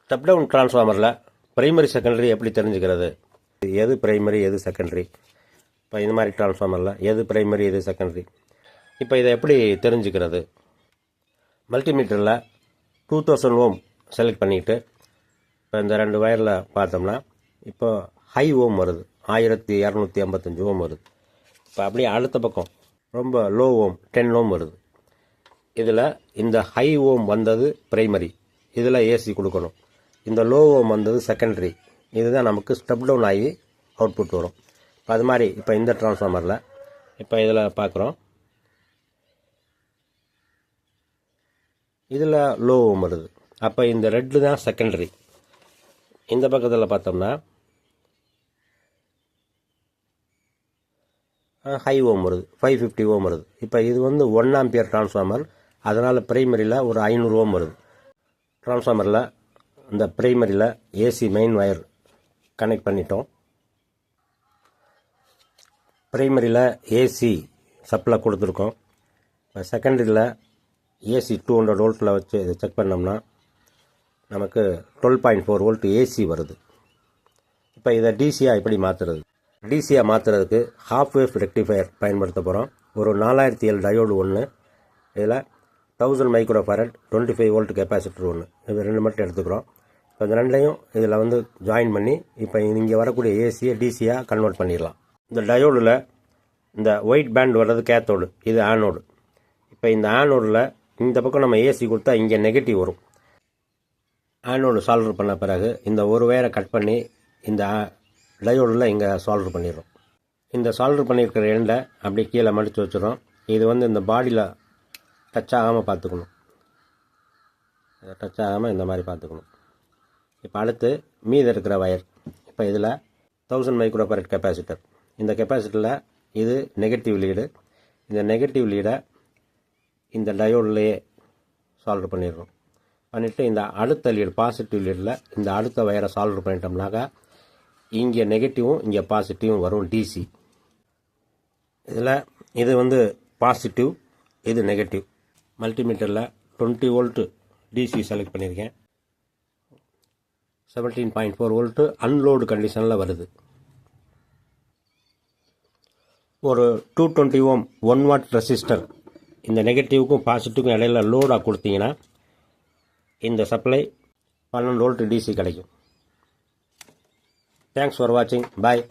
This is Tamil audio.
ஸ்டெப் டவுன் டிரான்ஸ்ஃபார்மரில் பிரைமரி செகண்டரி எப்படி தெரிஞ்சுக்கிறது, எது பிரைமரி எது செகண்டரி? இப்போ இந்த மாதிரி டிரான்ஸ்ஃபார்மரில் எது பிரைமரி எது செகண்டரி, இப்போ இதை எப்படி தெரிஞ்சுக்கிறது? மல்டிமீட்டரில் 2000 ஓம் செலக்ட் பண்ணிக்கிட்டு இப்போ இந்த 2 வயரில் பார்த்தோம்னா இப்போ ஹை ஓம் வருது, 1255 ஓம் வருது. இப்போ அப்படியே அடுத்த பக்கம் ரொம்ப லோ ஓம் 10 ஓம் வருது. இதில் இந்த ஹை ஓம் வந்தது பிரைமரி, இதில் ஏசி கொடுக்கணும். இந்த லோ ஓம் வந்தது செகண்டரி, இதுதான் நமக்கு ஸ்டெப் டவுன் ஆகி அவுட்புட் வரும். இப்போ அது மாதிரி இப்போ இந்த டிரான்ஸ்ஃபார்மரில் இப்போ இதில் பார்க்குறோம், இதில் லோ ஓம் வருது. அப்போ இந்த ரெட்டு தான் செகண்டரி. இந்த பக்கத்தில் பார்த்தோம்னா ஹை ஓம் வருது, 550 ஓம் வருது. இப்போ இது வந்து 1 ஆம்பியர் டிரான்ஸ்ஃபார்மர், அதனால் பிரைமரியில் ஒரு 500 ஓம் வருது. டிரான்ஸ்ஃபார்மரில் இந்த பிரைமரியில் ஏசி மெயின் வயர் கனெக்ட் பண்ணிட்டோம். பிரைமரியில் ஏசி சப்ளை கொடுத்துருக்கோம். இப்போ செகண்டரியில் ஏசி 200 வோல்ட்டில் வச்சு இதை செக் பண்ணோம்னா நமக்கு 12.4 வோல்ட் ஏசி வருது. இப்போ இதை டிசியாக எப்படி மாற்றுறது? டிசியாக மாற்றுறதுக்கு ஹாஃப் வேவ் ரெக்டிஃபயர் பயன்படுத்த போகிறோம். ஒரு 4007 டயோடு ஒன்று, இதில் 1000 மைக்ரோ ஃபாரட் 25 வோல்ட் கெப்பாசிட்டர் ஒன்று, இது 2 மட்டும் எடுத்துக்கிறோம். இப்போ இந்த ரெண்டையும் இதில் வந்து ஜாயின் பண்ணி இப்போ இங்கே வரக்கூடிய ஏசியை டிசியாக கன்வெர்ட் பண்ணிடலாம். இந்த டயோடில் இந்த ஒயிட் பேண்ட் வர்றது கேத்தோடு, இது ஆனோடு. இப்போ இந்த ஆனோடில் இந்த பக்கம் நம்ம ஏசி கொடுத்தா இங்கே நெகட்டிவ் வரும். ஆனோடு சால்டர் பண்ண பிறகு இந்த ஒரு வயரை கட் பண்ணி இந்த டயோடில் இங்கே சால்டர் பண்ணிடுறோம். இந்த சால்டர் பண்ணியிருக்கிற எண்டை அப்படியே கீழே மடித்து வச்சுறோம். இது வந்து இந்த பாடியில் டச் ஆகாமல் பார்த்துக்கணும், டச் ஆகாமல் இந்த மாதிரி பார்த்துக்கணும். இப்போ அடுத்து மீதி இருக்கிற வயர், இப்போ இதில் 1000 மைக்ரோ ஃபாரட் கெப்பாசிட்டர், இந்த கெப்பாசிட்டரில் இது நெகட்டிவ் லீடு, இந்த நெகட்டிவ் லீடை இந்த டயோட்லேயே சால்டர் பண்ணிடுறோம். பண்ணிவிட்டு இந்த அடுத்த லீடு பாசிட்டிவ் லீடில் இந்த அடுத்த வயரை சால்டர் பண்ணிட்டோம்னாக்கா இங்கே நெகட்டிவும் இங்கே பாசிட்டிவும் வரும் டிசி. இதில் இது வந்து பாசிட்டிவ், இது நெகட்டிவ். மல்டிமீட்டரில் 20 வோல்ட்டு டிசி செலக்ட் பண்ணியிருக்கேன். 17.4 வோல்ட்டு அன்லோடு கண்டிஷனில் வருது. ஒரு 220 ஓம் 1 வாட் ரெசிஸ்டர் இந்த நெகட்டிவுக்கும் பாசிட்டிவுக்கும் இடையில லோடாக கொடுத்தீங்கன்னா இந்த சப்ளை 12 வோல்ட் டிசி கிடைக்கும். தேங்க்ஸ் ஃபார் வாட்சிங். பாய்.